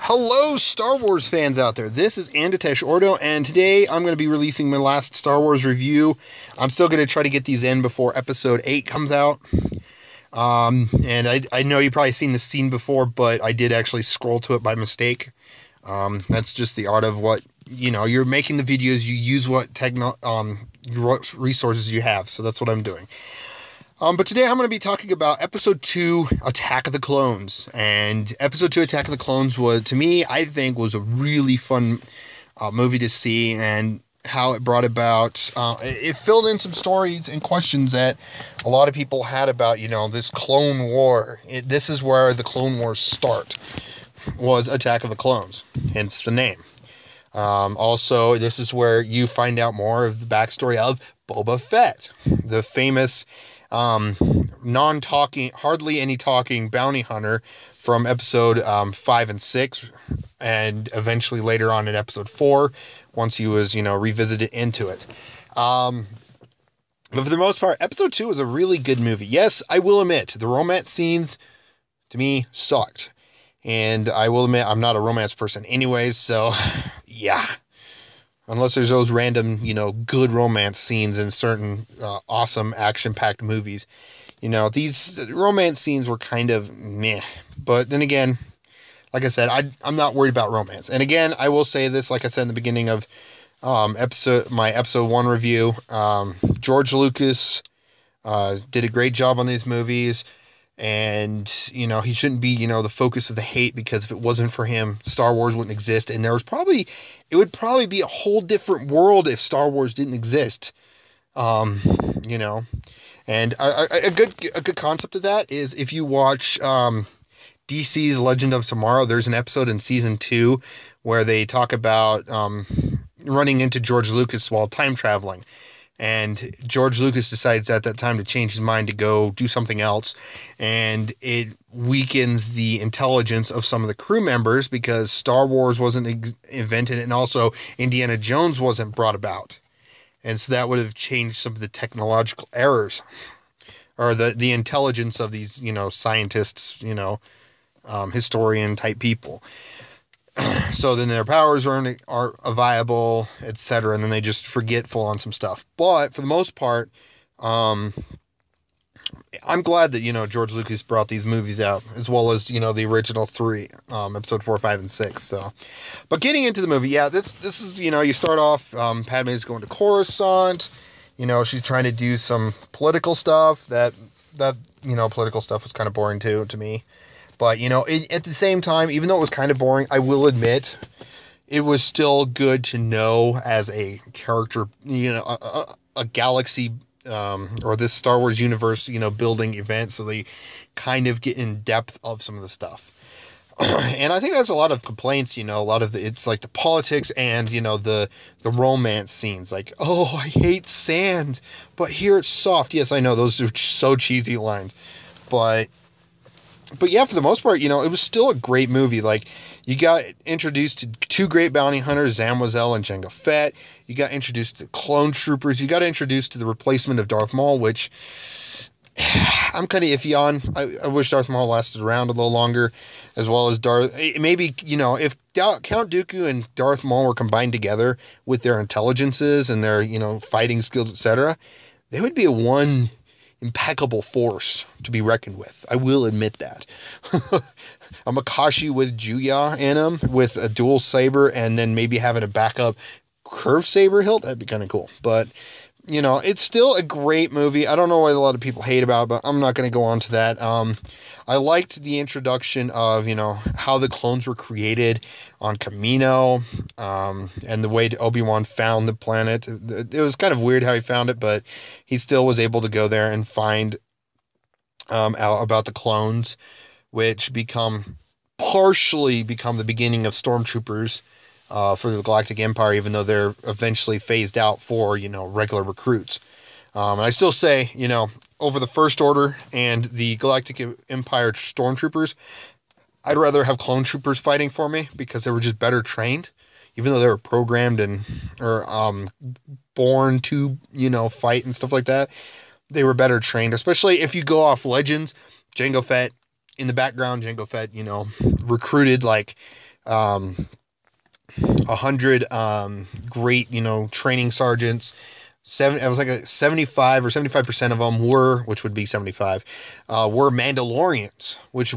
Hello, Star Wars fans out there. This is Anditesh Ordo, and today I'm going to be releasing my last Star Wars review. I'm still going to try to get these in before Episode 8 comes out. And I know you've probably seen this scene before, but I did actually scroll to it by mistake. That's just the art of what, you're making the videos, you use what resources you have, so that's what I'm doing. But today I'm going to be talking about Episode 2, Attack of the Clones. And Episode 2, Attack of the Clones was, to me, I think was a really fun movie to see, and how it brought about, it filled in some stories and questions that a lot of people had about, this Clone War. This is where the Clone Wars start, was Attack of the Clones, hence the name. Also, this is where you find out more of the backstory of Boba Fett, the famous non-talking, hardly any talking bounty hunter from episode 5 and 6, and eventually later on in episode 4, once he was, revisited into it. But for the most part, episode 2 was a really good movie. Yes, I will admit, the romance scenes, to me, sucked. And I will admit, I'm not a romance person anyways, so, yeah. Unless there's those random, good romance scenes in certain awesome action-packed movies. These romance scenes were kind of meh. But then again, like I said, I'm not worried about romance. And again, I will say this, like I said in the beginning of my episode 1 review, George Lucas did a great job on these movies. And, he shouldn't be, the focus of the hate, because if it wasn't for him, Star Wars wouldn't exist. And it would probably be a whole different world if Star Wars didn't exist. And a good concept of that is if you watch DC's Legend of Tomorrow, there's an episode in season 2 where they talk about running into George Lucas while time traveling. And George Lucas decides at that time to change his mind to go do something else. And it weakens the intelligence of some of the crew members because Star Wars wasn't invented, and also Indiana Jones wasn't brought about. And so that would have changed some of the technological errors, or the intelligence of these, scientists, historian type people. So then their powers aren't viable, etc. And then they just forgetful on some stuff. But for the most part, I'm glad that, George Lucas brought these movies out, as well as, the original 3, episode 4, 5, and 6. So, but getting into the movie, yeah, this is, you start off, Padme's going to Coruscant, she's trying to do some political stuff that, political stuff was kind of boring too, to me. But, at the same time, even though it was kind of boring, I will admit, it was still good to know as a character, a galaxy, or this Star Wars universe, building event, so they kind of get in depth of some of the stuff. And I think that's a lot of complaints, a lot of it's like the politics and, the romance scenes, like, oh, I hate sand, but here it's soft. Yes, I know, those are so cheesy lines, but yeah, for the most part, it was still a great movie. Like, you got introduced to 2 great bounty hunters, Zam Wesell and Jango Fett. You got introduced to clone troopers. You got introduced to the replacement of Darth Maul, which I'm kind of iffy on. I wish Darth Maul lasted around a little longer, as well as maybe, if Count Dooku and Darth Maul were combined together with their intelligences and their, fighting skills, etc., they would be one impeccable force to be reckoned with. I will admit that. A Makashi with Juya in him, with a dual saber, and then maybe having a backup curved saber hilt, that'd be kind of cool. But, it's still a great movie. I don't know what a lot of people hate about it, but I'm not going to go on to that. I liked the introduction of, how the clones were created on Kamino, and the way Obi-Wan found the planet. It was kind of weird how he found it, but he still was able to go there and find out about the clones, which partially become the beginning of stormtroopers for the Galactic Empire, even though they're eventually phased out for, regular recruits. And I still say, over the First Order and the Galactic Empire stormtroopers, I'd rather have clone troopers fighting for me, because they were just better trained, even though they were programmed or born to, fight and stuff like that. They were better trained, especially if you go off Legends. Jango Fett, in the background, Jango Fett, recruited, like, 100 great, training sergeants. It was like a 75 or 75% of them were, which would be 75, were Mandalorians, which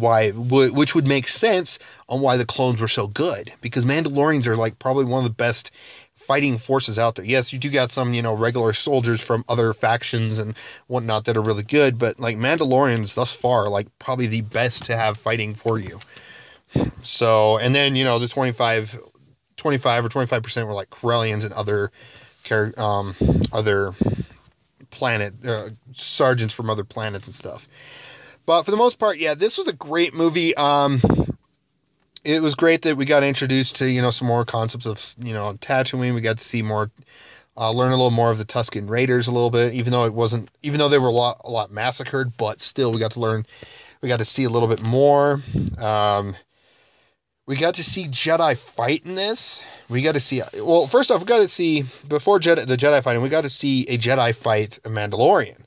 would make sense on why the clones were so good, because Mandalorians are like probably one of the best fighting forces out there. Yes, you do got some, regular soldiers from other factions and whatnot that are really good, but like Mandalorians thus far are like probably the best to have fighting for you. So, and then, the 25 or 25% were like Corellians and other planet sergeants from other planets and stuff. But for the most part, yeah, this was a great movie. It was great that we got introduced to, some more concepts of, Tatooine. We got to see more, learn a little more of the Tusken Raiders a little bit, even though they were a lot massacred, but still we got to see a little bit more. We got to see Jedi fight in this. We got to see, well, first off, we got to see, before the Jedi fighting, we got to see a Jedi fight a Mandalorian.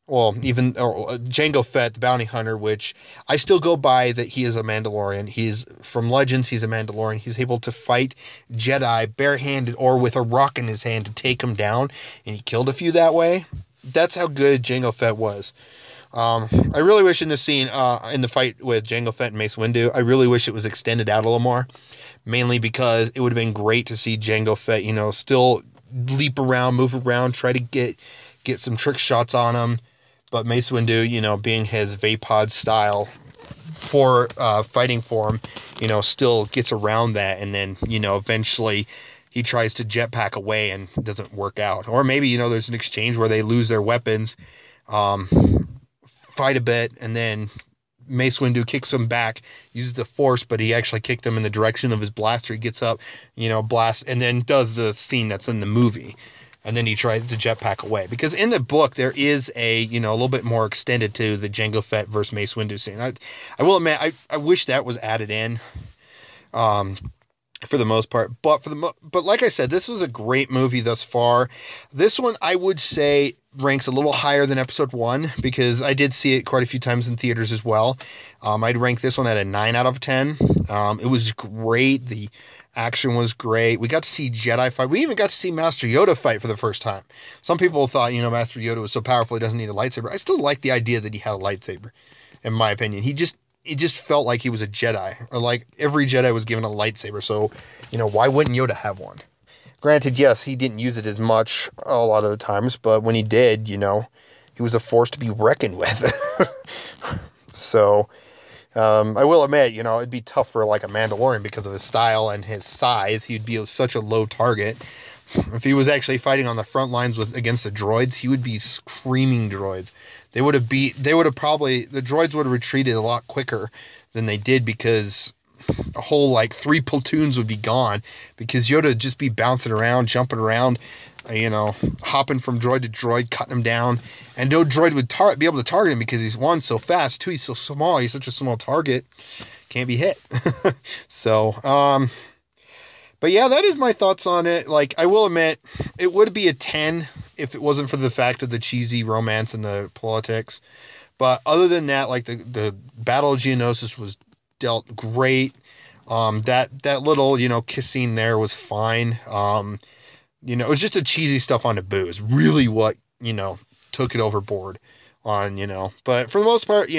Well, even Jango Fett, the bounty hunter, which I still go by that he is a Mandalorian. He's from Legends. He's a Mandalorian. He's able to fight Jedi barehanded or with a rock in his hand to take him down, and he killed a few that way. That's how good Jango Fett was. I really wish in the scene, in the fight with Jango Fett and Mace Windu, I really wish it was extended out a little more, mainly because it would have been great to see Jango Fett, still leap around, move around, try to get some trick shots on him. But Mace Windu, being his Vapod style for fighting for him, still gets around that, and then, eventually he tries to jetpack away and it doesn't work out. Or maybe, there's an exchange where they lose their weapons, fight a bit, and then Mace Windu kicks him back, uses the Force, but he actually kicked him in the direction of his blaster. He gets up, blasts, and then does the scene that's in the movie. And then he tries to jetpack away. Because in the book, there is a little bit more extended to the Jango Fett versus Mace Windu scene. I will admit, I wish that was added in, for the most part. But like I said, this was a great movie thus far. This one, I would say, ranks a little higher than episode 1, because I did see it quite a few times in theaters as well. I'd rank this one at a 9 out of 10. It was great. The action was great. We got to see Jedi fight. We even got to see Master Yoda fight for the first time. Some people thought, Master Yoda was so powerful he doesn't need a lightsaber. I still like the idea that he had a lightsaber, in my opinion. It just felt like he was a Jedi, or like every Jedi was given a lightsaber. So, why wouldn't Yoda have one? Granted, yes, he didn't use it as much a lot of the times, but when he did, he was a force to be reckoned with. So, I will admit, it'd be tough for like a Mandalorian because of his style and his size. He'd be such a low target. If he was actually fighting on the front lines against the droids, he would be screaming droids. The droids would have retreated a lot quicker than they did, because a whole 3 platoons would be gone, because Yoda would just be bouncing around, jumping around, hopping from droid to droid, cutting him down, and no droid would be able to target him, because he's, one, so fast, two, he's so small, he's such a small target, can't be hit. So, but yeah, that is my thoughts on it. I will admit, it would be a 10 if it wasn't for the fact of the cheesy romance and the politics. But other than that, the Battle of Geonosis was dealt great. That little, kissing there was fine. It was just the cheesy stuff on Naboo is really what, took it overboard on, but for the most part,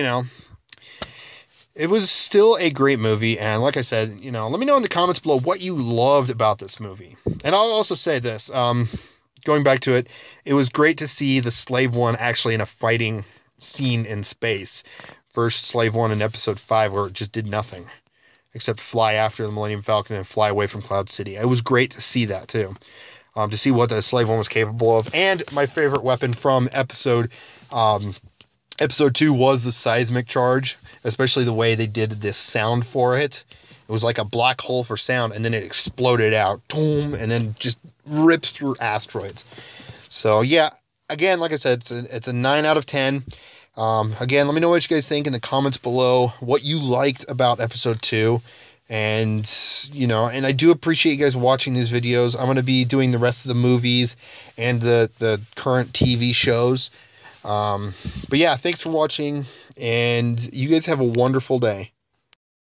it was still a great movie. And like I said, let me know in the comments below what you loved about this movie. And I'll also say this, going back to it, it was great to see the Slave One actually in a fighting scene in space versus Slave One in episode 5, where it just did nothing except fly after the Millennium Falcon and fly away from Cloud City. It was great to see that too. To see what the Slave One was capable of. And my favorite weapon from episode 2 was the seismic charge, especially the way they did this sound for it. It was like a black hole for sound, and then it exploded out, boom, and then just rips through asteroids. So yeah, again, like I said, it's a 9 out of 10. Again, let me know what you guys think in the comments below, what you liked about episode 2. And, and I do appreciate you guys watching these videos. I'm going to be doing the rest of the movies and the current TV shows. But yeah, thanks for watching, and you guys have a wonderful day.